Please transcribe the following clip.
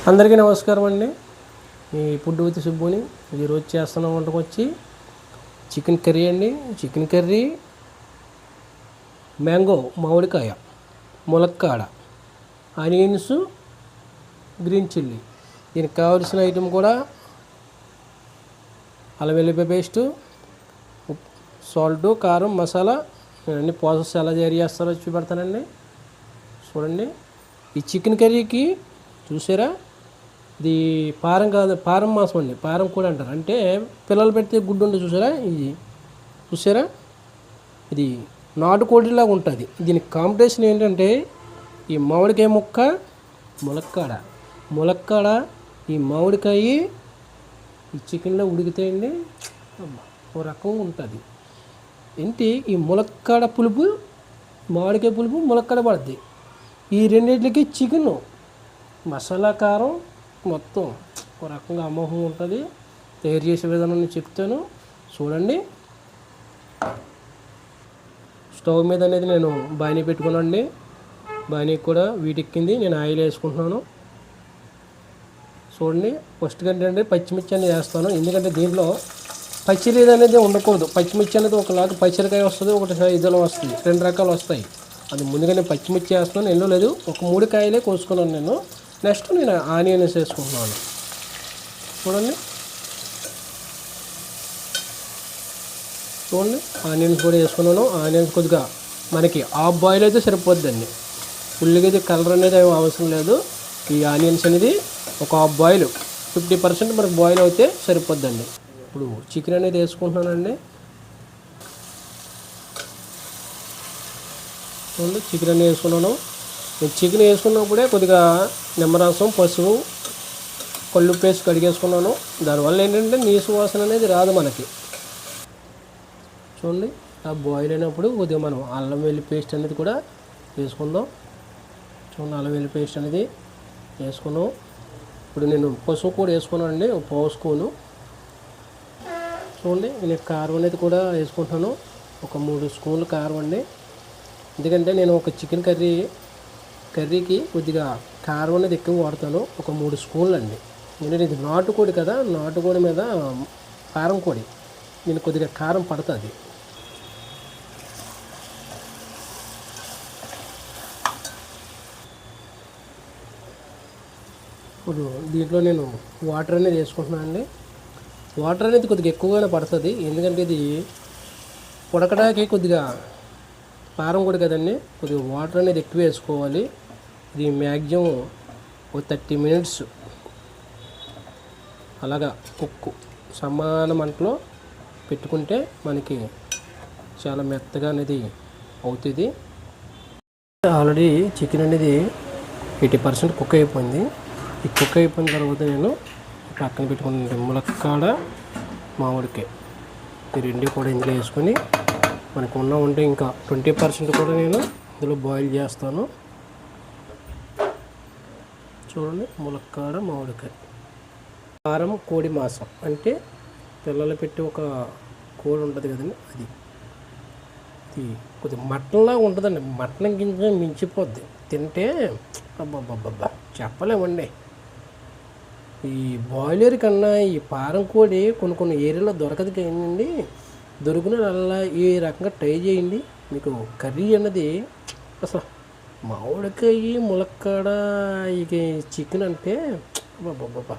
అందరికీ నమస్కారం అండి. మీ పుట్టువతి సుబ్బుని. ఈరోజు చేస్తున్న వంటకు వచ్చి చికెన్ కర్రీ అండి. చికెన్ కర్రీ, మ్యాంగో మామిడికాయ, ములక్కాడ, ఆనియన్స్, గ్రీన్ చిల్లీ. దీనికి కావాల్సిన ఐటెం కూడా అల్లం వెల్లుల్లి పేస్టు, సాల్ట్, కారం, మసాలా. అన్ని ప్రాసెస్ ఎలా తయారు చేస్తారో చూపెడతానండి. చూడండి, ఈ చికెన్ కర్రీకి చూసారా, ఇది పారం కాదు, పారం మాసం అండి. పారం కూడా అంటారు. అంటే పిల్లలు పెడితే గుడ్డు ఉంటుంది చూసారా, ఇది చూసారా, ఇది నాటుకోడిలాగా ఉంటుంది. దీనికి కాంపిటీషన్ ఏంటంటే ఈ మామిడికాయ ముక్క, ములక్కాడ, ఈ మామిడికాయ ఈ చికెన్లో ఉడికితాయండి. ఓ రకం ఉంటుంది. ఏంటి, ఈ ములక్కాడ పులుపు, మామిడికాయ పులుపు, ములక్కాడ పడుద్ది. ఈ రెండింటికి చికెన్ మసాలా, కారం మొత్తం ఒక రకంగా అమోఘంగా ఉంటుంది. తయారు చేసే విధానం నేను చెప్తాను, చూడండి. స్టవ్ మీద అనేది నేను బాణీ పెట్టుకున్నానండి. బాణీకి కూడా వీటెక్కింది. నేను ఆయిల్ వేసుకుంటున్నాను. చూడండి, ఫస్ట్ ఏంటంటే పచ్చిమిర్చి అనేది వేస్తాను. ఎందుకంటే దీంట్లో పచ్చిలేదు అనేది ఉండకూడదు. పచ్చిమిర్చి అనేది ఒకలాగా పచ్చిరకాయ వస్తుంది, ఒకటి ఇదిలో వస్తుంది, రెండు రకాలు వస్తాయి. అది ముందుగానే పచ్చిమిర్చి వేస్తున్నాను. ఎన్నో లేదు, ఒక 3 కాయలే కోసుకున్నాను నేను. నెక్స్ట్ నేను ఆనియన్స్ వేసుకుంటున్నాను. చూడండి ఆనియన్స్ కూడా వేసుకున్నాను. ఆనియన్స్ కొద్దిగా మనకి హాఫ్ బాయిల్ అయితే సరిపోద్దండి. ఫుల్గా అయితే కలర్ అనేది ఏమి అవసరం లేదు. ఈ ఆనియన్స్ అనేది ఒక హాఫ్ బాయిల్, 50% మనకు బాయిల్ అయితే సరిపోద్దండి. ఇప్పుడు చికెన్ అనేది వేసుకుంటున్నానండి. చూడండి, చికెన్ అనేది వేసుకున్నాను. నేను చికెన్ వేసుకున్నప్పుడే కొద్దిగా నిమ్మరసం, పసుపు, కళ్ళు పేస్ట్ కడిగేసుకున్నాను. దానివల్ల ఏంటంటే నీసు వాసన అనేది రాదు మనకి. చూడండి, ఆ బాయిల్ అయినప్పుడు కొద్దిగా మనం అల్లం వెల్లుల్లి పేస్ట్ అనేది కూడా వేసుకుందాం. చూడండి, అల్లం వెల్లుల్లి పేస్ట్ అనేది వేసుకున్నాం. ఇప్పుడు నేను పసుపు కూడా వేసుకున్నాను అండి, ఒక పావు స్పూను. చూడండి, నేను కారం అనేది కూడా వేసుకుంటాను, ఒక 3 స్పూన్లు కారం అండి. ఎందుకంటే నేను ఒక చికెన్ కర్రీకి కొద్దిగా కారం అనేది ఎక్కువ వాడతాను, ఒక 3 స్పూన్లు అండి. ఎందుకంటే ఇది నాటుకోడి కదా, నాటుకోడి మీద కారం కోడి, నేను కొద్దిగా కారం పడుతుంది. ఇప్పుడు దీంట్లో నేను వాటర్ అనేది వేసుకుంటున్నాను అండి. వాటర్ అనేది కొద్దిగా ఎక్కువగానే పడుతుంది, ఎందుకంటే ఇది ఉడకడానికి కొద్దిగా కారం కూడా కదండి, కొద్దిగా వాటర్ అనేది ఎక్కువ వేసుకోవాలి. ఇది మ్యాక్సిమం ఒక 30 మినిట్స్ అలాగా కుక్కు సమాన మంటలో పెట్టుకుంటే మనకి చాలా మెత్తగా అనేది అవుతుంది. ఆల్రెడీ చికెన్ అనేది 80% కుక్ అయిపోయింది. ఈ కుక్ అయిపోయిన తర్వాత నేను పక్కన పెట్టుకున్న ములక్కాడ, మామిడికాయ ఈ రెండు కూడా ఇందులో వేసుకొని మనకు ఉంటే ఇంకా 20% కూడా నేను ఇందులో బాయిల్ చేస్తాను. చూడండి, ములక్కాడ, మామిడికాయ, కారం, కోడి మాంసం అంటే పిల్లలు పెట్టి ఒక కోడి ఉంటుంది కదండి, అది కొద్దిగా మటన్లా ఉంటుందండి. మటన్ గింజ మించిపోద్ది తింటే, అబ్బబ్బబ్బబ్బా చెప్పలేమండి. ఈ బాయిలర్ కన్నా ఈ పారం కోడి కొన్ని ఏరియాలో దొరకదు కదండి. దొరికిన అలా ఈ రకంగా ట్రై చేయండి. మీకు కర్రీ అన్నది అసలు మామిడికాయ, ములక్కాడ, ఇక చికెన్ అంటే బాబా